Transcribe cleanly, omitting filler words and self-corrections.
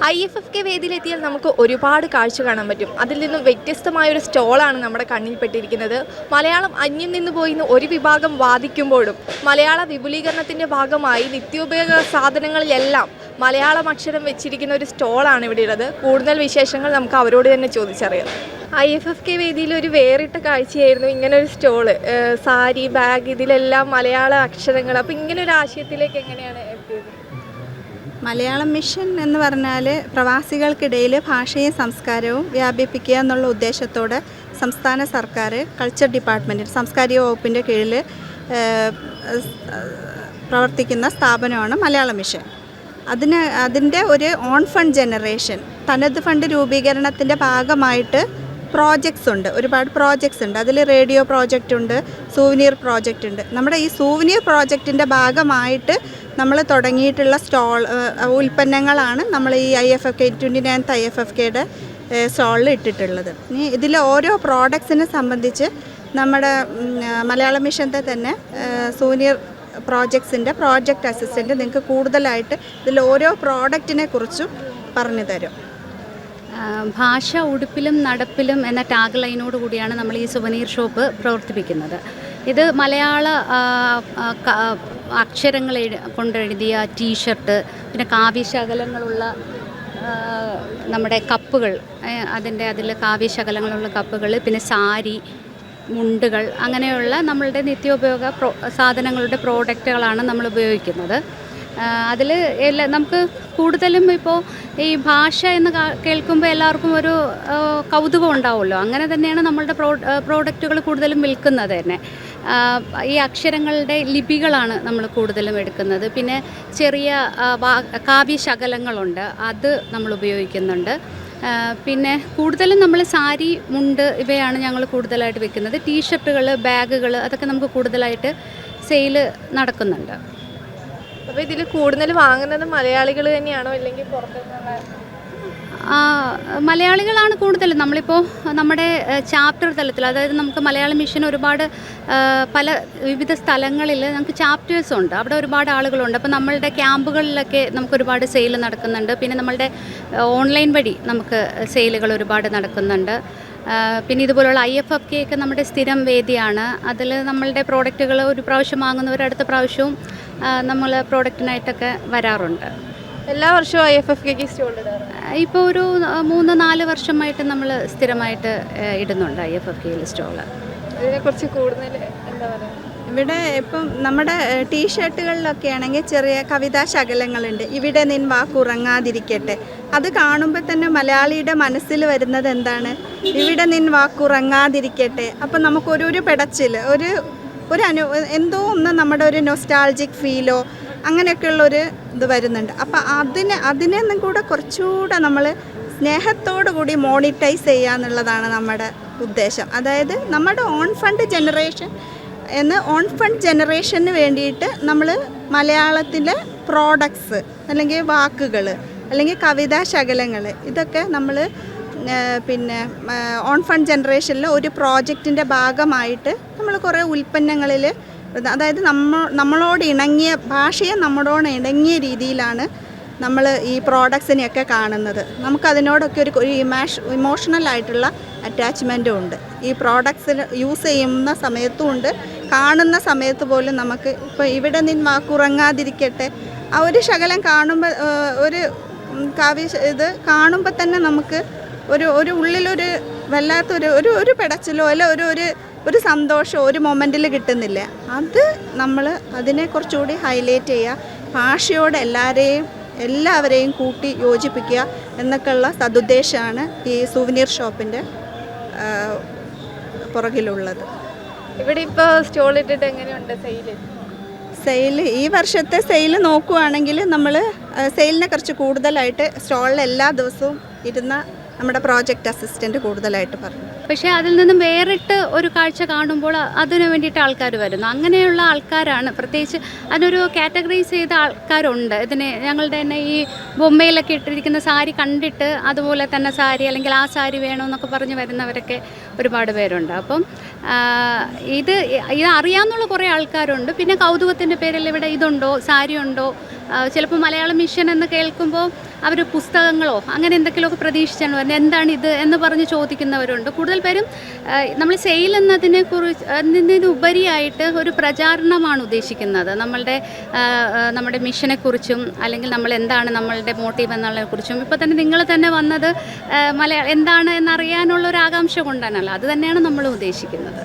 IFFK വേദിയിലെത്തിയാൽ നമുക്ക് ഒരുപാട് കാഴ്ച കാണാൻ പറ്റും. അതിൽ നിന്നും വ്യത്യസ്തമായൊരു സ്റ്റോളാണ് നമ്മുടെ കണ്ണിൽപ്പെട്ടിരിക്കുന്നത്. മലയാളം അന്യം നിന്ന് പോയി എന്ന് ഒരു വിഭാഗം വാദിക്കുമ്പോഴും മലയാള വിപുലീകരണത്തിൻ്റെ ഭാഗമായി നിത്യോപയോഗ സാധനങ്ങളിലെല്ലാം മലയാളം അക്ഷരം വെച്ചിരിക്കുന്ന ഒരു സ്റ്റോളാണ് ഇവിടെ ഉള്ളത്. കൂടുതൽ വിശേഷങ്ങൾ നമുക്ക് അവരോട് തന്നെ ചോദിച്ചറിയാം. IFFK വേദിയിൽ ഒരു വേറിട്ട കാഴ്ചയായിരുന്നു ഇങ്ങനെ ഒരു സ്റ്റോള്. സാരി, ബാഗ്, ഇതിലെല്ലാം മലയാള അക്ഷരങ്ങൾ. അപ്പോൾ ഇങ്ങനെ ഒരു ആശയത്തിലേക്ക് എങ്ങനെയാണ് എത്തിയത്? മലയാളം മിഷൻ എന്ന് പറഞ്ഞാൽ പ്രവാസികൾക്കിടയിൽ ഭാഷയും സംസ്കാരവും വ്യാപിപ്പിക്കുക എന്നുള്ള ഉദ്ദേശത്തോടെ സംസ്ഥാന സർക്കാർ കൾച്ചർ ഡിപ്പാർട്ട്മെൻറ്റ് സാംസ്കാരിക വകുപ്പിൻ്റെ കീഴിൽ പ്രവർത്തിക്കുന്ന സ്ഥാപനമാണ് മലയാളം മിഷൻ. അതിൻ്റെ ഒരു ഓൺ ഫണ്ട് ജനറേഷൻ, തനത് ഫണ്ട് രൂപീകരണത്തിൻ്റെ ഭാഗമായിട്ട് പ്രോജക്ട്സ് ഉണ്ട്, ഒരുപാട് പ്രോജക്ട്സ് ഉണ്ട്. അതിൽ റേഡിയോ പ്രോജക്റ്റ് ഉണ്ട്, സൂവനീർ പ്രോജക്റ്റ് ഉണ്ട്. നമ്മുടെ ഈ സൂവനീർ പ്രോജക്റ്റിൻ്റെ ഭാഗമായിട്ട് നമ്മൾ തുടങ്ങിയിട്ടുള്ള ഉൽപ്പന്നങ്ങളാണ് നമ്മൾ ഈ IFFK 29th IFFKയുടെ സ്റ്റോളിൽ ഇട്ടിട്ടുള്ളത്. ഇനി ഇതിൽ ഓരോ പ്രോഡക്ട്സിനെ സംബന്ധിച്ച് നമ്മുടെ മലയാളം മിഷൻ്റെ തന്നെ സൂവനീർ പ്രോജക്ട്സിൻ്റെ പ്രോജക്റ്റ് അസിസ്റ്റൻറ്റ് നിങ്ങൾക്ക് കൂടുതലായിട്ട് ഇതിൽ ഓരോ പ്രോഡക്റ്റിനെ കുറിച്ചും പറഞ്ഞു തരും. ഭാഷ ഉടുപ്പിലും നടപ്പിലും എന്ന ടാഗ് ലൈനോട് കൂടിയാണ് നമ്മൾ ഈ സുവനീർ ഷോപ്പ് പ്രവർത്തിപ്പിക്കുന്നത്. ഇത് മലയാള അക്ഷരങ്ങൾ കൊണ്ടെഴുതിയ ടീഷർട്ട്, പിന്നെ കാവ്യശകലങ്ങളുള്ള നമ്മുടെ കപ്പുകൾ, അതിൽ കാവ്യശകലങ്ങളുള്ള കപ്പുകൾ, പിന്നെ സാരി, മുണ്ടുകൾ, അങ്ങനെയുള്ള നമ്മളുടെ നിത്യോപയോഗ സാധനങ്ങളുടെ പ്രോഡക്റ്റുകളാണ് നമ്മൾ ഉപയോഗിക്കുന്നത്. അതിൽ നമുക്ക് കൂടുതലും ഇപ്പോൾ ഈ ഭാഷ എന്ന് കേൾക്കുമ്പോൾ എല്ലാവർക്കും ഒരു കൗതുകം ഉണ്ടാവുമല്ലോ. അങ്ങനെ തന്നെയാണ് നമ്മളുടെ പ്രോഡക്റ്റുകൾ കൂടുതലും വിൽക്കുന്നത് തന്നെ. ഈ അക്ഷരങ്ങളുടെ ലിപികളാണ് നമ്മൾ കൂടുതലും എടുക്കുന്നത്. പിന്നെ ചെറിയ കാവ്യശകലങ്ങളുണ്ട്, അത് നമ്മൾ ഉപയോഗിക്കുന്നുണ്ട്. പിന്നെ കൂടുതലും നമ്മൾ സാരി, മുണ്ട് ഇവയാണ് ഞങ്ങൾ കൂടുതലായിട്ട് വെക്കുന്നത്. ടീഷർട്ടുകൾ, ബാഗുകൾ, അതൊക്കെ നമുക്ക് കൂടുതലായിട്ട് സെയിൽ നടക്കുന്നുണ്ട്. അപ്പോൾ ഇതിൽ കൂടുതൽ വാങ്ങുന്നത് മലയാളികൾ തന്നെയാണോ, അല്ലെങ്കിൽ പുറത്തുനിന്നുള്ള? മലയാളികളാണ് കൂടുതൽ. നമ്മളിപ്പോൾ നമ്മുടെ ചാപ്റ്റർ തലത്തിൽ, അതായത് നമുക്ക് മലയാളം മിഷൻ ഒരുപാട് പല വിവിധ സ്ഥലങ്ങളിൽ നമുക്ക് ചാപ്റ്റേഴ്സ് ഉണ്ട്, അവിടെ ഒരുപാട് ആളുകളുണ്ട്. അപ്പോൾ നമ്മളുടെ ക്യാമ്പുകളിലൊക്കെ നമുക്ക് ഒരുപാട് സെയിൽ നടക്കുന്നുണ്ട്. പിന്നെ നമ്മളുടെ ഓൺലൈൻ വഴി നമുക്ക് സെയിലുകൾ ഒരുപാട് നടക്കുന്നുണ്ട്. പിന്നെ ഇതുപോലുള്ള IFFK ഒക്കെ നമ്മുടെ സ്ഥിരം വേദിയാണ്. അതിൽ നമ്മളുടെ പ്രോഡക്റ്റുകൾ ഒരു പ്രാവശ്യം വാങ്ങുന്നവർ അടുത്ത പ്രാവശ്യവും നമ്മൾ പ്രോഡക്റ്റിനായിട്ടൊക്കെ വരാറുണ്ട്. എല്ലാ വർഷവും IFFK സ്റ്റോൾ ഇടാറുണ്ട്? ഇപ്പോൾ ഒരു 3-4 വർഷമായിട്ട് നമ്മൾ സ്ഥിരമായിട്ട് ഇടുന്നുണ്ട് IFFKയിൽ സ്റ്റോള്. ഇതിനെക്കുറിച്ച് കൂടുതൽ എന്താ പറയുക? ഇവിടെ ഇപ്പം നമ്മുടെ ടീഷർട്ടുകളിലൊക്കെ ആണെങ്കിൽ ചെറിയ കവിതാ ശകലങ്ങളുണ്ട്. ഇവിടെ നിൻ വാക്കുറങ്ങാതിരിക്കട്ടെ. അത് കാണുമ്പോൾ തന്നെ മലയാളിയുടെ മനസ്സിൽ വരുന്നത് എന്താണ്? ഇവിടെ നിൻ വാക്കുറങ്ങാതിരിക്കട്ടെ. അപ്പം നമുക്കൊരു പെടച്ചിൽ, എന്തോ ഒന്ന് നമ്മുടെ ഒരു നൊസ്റ്റാൾജിക് ഫീലോ അങ്ങനെയൊക്കെയുള്ളൊരു ഇത് വരുന്നുണ്ട്. അപ്പം അതിനെന്നും കൂടെ കുറച്ചുകൂടെ നമ്മൾ സ്നേഹത്തോടു കൂടി മോണിറ്റൈസ് ചെയ്യുക എന്നുള്ളതാണ് നമ്മുടെ ഉദ്ദേശം. അതായത് നമ്മുടെ ഓൺ ഫണ്ട് ജനറേഷന് വേണ്ടിയിട്ട് നമ്മൾ മലയാളത്തിലെ പ്രോഡക്ട്സ്, അല്ലെങ്കിൽ വാക്കുകൾ, അല്ലെങ്കിൽ കവിതാ ശകലങ്ങൾ, ഇതൊക്കെ നമ്മൾ പിന്നെ ഓൺ ഫണ്ട് ജനറേഷനിൽ ഒരു പ്രോജക്റ്റിൻ്റെ ഭാഗമായിട്ട് നമ്മൾ കുറേ ഉൽപ്പന്നങ്ങളിൽ, അതായത് നമ്മളോട് ഇണങ്ങിയ ഭാഷയെ നമ്മളോട് ഇണങ്ങിയ രീതിയിലാണ് നമ്മൾ ഈ പ്രോഡക്ട്സിനെയൊക്കെ കാണുന്നത്. നമുക്കതിനോടൊക്കെ ഒരു ഇമോഷണലായിട്ടുള്ള അറ്റാച്ച്മെൻറ്റും ഉണ്ട്. ഈ പ്രോഡക്ട്സ് യൂസ് ചെയ്യുന്ന സമയത്തും ഉണ്ട്, കാണുന്ന സമയത്ത് പോലും നമുക്ക് ഇപ്പോൾ ഇവിടെ നിന്ന് വാക്കുറങ്ങാതിരിക്കട്ടെ, ആ ഒരു ശകലം കാണുമ്പോൾ, ഒരു ഇത് കാണുമ്പോൾ തന്നെ നമുക്ക് ഒരു ഉള്ളിലൊരു വല്ലാത്തൊരു പെടച്ചിലോ അല്ല ഒരു സന്തോഷമോ ഒരു മൊമെൻറ്റിൽ കിട്ടുന്നില്ല. അത് നമ്മൾ അതിനെ കുറച്ചുകൂടി ഹൈലൈറ്റ് ചെയ്യുക, ഭാഷയോട് എല്ലാവരെയും കൂട്ടി യോജിപ്പിക്കുക എന്നൊക്കെയുള്ള സതുദ്ദേശമാണ് ഈ സുവനീർ ഷോപ്പിൻ്റെ പുറകിലുള്ളത്. ഇവിടെ ഇപ്പോൾ സ്റ്റോൾ ഇട്ടിട്ട് എങ്ങനെയുണ്ട് സെയിൽ? ഈ വർഷത്തെ സെയിൽ നോക്കുകയാണെങ്കിൽ നമ്മൾ സെയിലിനെ കുറിച്ച് കൂടുതലായിട്ട് സ്റ്റോളിൽ എല്ലാ ദിവസവും ഇരുന്ന നമ്മുടെ പ്രോജക്റ്റ് അസിസ്റ്റൻറ്റ് കൂടുതലായിട്ട് പറഞ്ഞു. പക്ഷേ അതിൽ നിന്നും വേറിട്ട് ഒരു കാഴ്ച കാണുമ്പോൾ അതിനു വേണ്ടിയിട്ട് ആൾക്കാർ വരുന്നു. അങ്ങനെയുള്ള ആൾക്കാരാണ്, പ്രത്യേകിച്ച് അതിനൊരു കാറ്റഗറൈസ് ചെയ്ത ആൾക്കാരുണ്ട്. ഇതിനെ ഞങ്ങളുടെ തന്നെ ഈ ബൊമ്മയിലൊക്കെ ഇട്ടിരിക്കുന്ന സാരി കണ്ടിട്ട് അതുപോലെ തന്നെ സാരി അല്ലെങ്കിൽ ആ സാരി വേണമെന്നൊക്കെ പറഞ്ഞ് വരുന്നവരൊക്കെ ഒരുപാട് പേരുണ്ട്. അപ്പം ഇത് അറിയാമെന്നുള്ള കുറേ ആൾക്കാരുണ്ട്. പിന്നെ കൗതുകത്തിൻ്റെ പേരിൽ ഇവിടെ ഇതുണ്ടോ, സാരി ഉണ്ടോ, ചിലപ്പോൾ മലയാളം മിഷൻ എന്ന് കേൾക്കുമ്പോൾ അവർ പുസ്തകങ്ങളോ അങ്ങനെ എന്തെങ്കിലുമൊക്കെ പ്രതീക്ഷിച്ചാണ് വരുന്നത്. എന്താണ് ഇത് എന്ന് പറഞ്ഞ് ചോദിക്കുന്നവരുണ്ട്. കൂടുതൽ പേരും നമ്മൾ സെയിൽ എന്നതിനുപരിയായിട്ട് ഒരു പ്രചാരണമാണ് ഉദ്ദേശിക്കുന്നത്. നമ്മുടെ മിഷനെക്കുറിച്ചും അല്ലെങ്കിൽ നമ്മൾ എന്താണ് നമ്മളുടെ മോട്ടീവ് എന്നുള്ളതിനെക്കുറിച്ചും. ഇപ്പോൾ തന്നെ നിങ്ങൾ തന്നെ വന്നത് എന്താണ് എന്നറിയാനുള്ള ഒരു ആകാംക്ഷ കൊണ്ടാണല്ലോ. അത് തന്നെയാണ് നമ്മൾ ഉദ്ദേശിക്കുന്നത്.